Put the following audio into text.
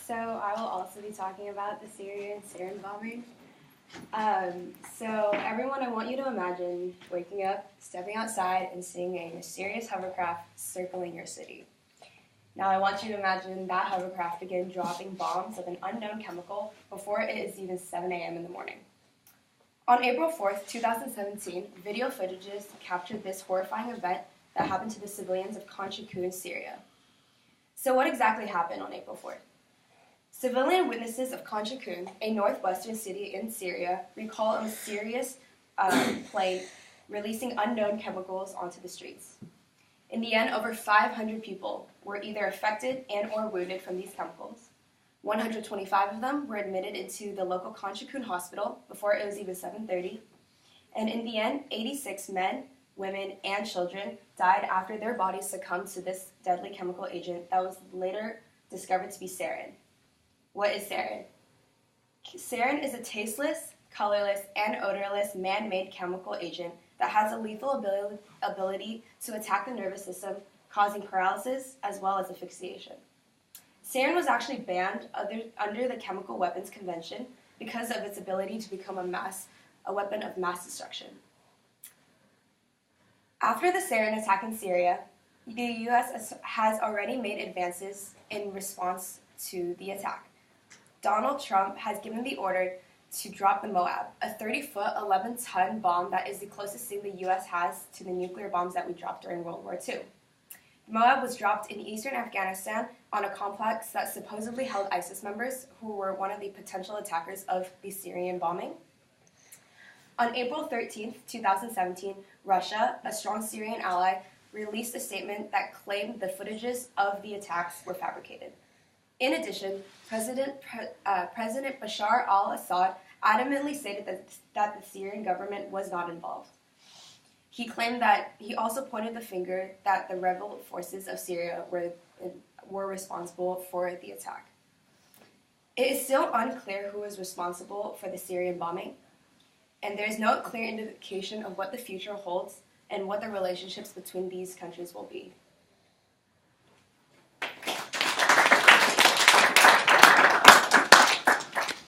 So I will also be talking about the Syrian bombing. So everyone, I want you to imagine waking up, stepping outside, and seeing a mysterious hovercraft circling your city. Now I want you to imagine that hovercraft begin dropping bombs of an unknown chemical before it is even 7 a.m. in the morning. On April 4th, 2017, video footages captured this horrifying event that happened to the civilians of Khan Shaykhun, Syria. So what exactly happened on April 4th? Civilian witnesses of Khan Shaykhun, a northwestern city in Syria, recall a mysterious plane releasing unknown chemicals onto the streets. In the end, over 500 people were either affected and or wounded from these chemicals. 125 of them were admitted into the local Khan Shaykhun hospital before it was even 7:30. And in the end, 86 men, women, and children died after their bodies succumbed to this deadly chemical agent that was later discovered to be sarin. What is sarin? Sarin is a tasteless, colorless, and odorless man-made chemical agent that has a lethal ability to attack the nervous system, causing paralysis as well as asphyxiation. Sarin was actually banned under the Chemical Weapons Convention because of its ability to become a weapon of mass destruction. After the sarin attack in Syria, the U.S. has already made advances in response to the attack. Donald Trump has given the order to drop the Moab, a 30-foot, 11-ton bomb that is the closest thing the U.S. has to the nuclear bombs that we dropped during World War II. The Moab was dropped in eastern Afghanistan on a complex that supposedly held ISIS members who were one of the potential attackers of the Syrian bombing. On April 13, 2017, Russia, a strong Syrian ally, released a statement that claimed the footages of the attacks were fabricated. In addition, President Bashar al-Assad adamantly stated that the Syrian government was not involved. He claimed that he also pointed the finger that the rebel forces of Syria were responsible for the attack. It is still unclear who was responsible for the Syrian bombing, and there is no clear indication of what the future holds and what the relationships between these countries will be.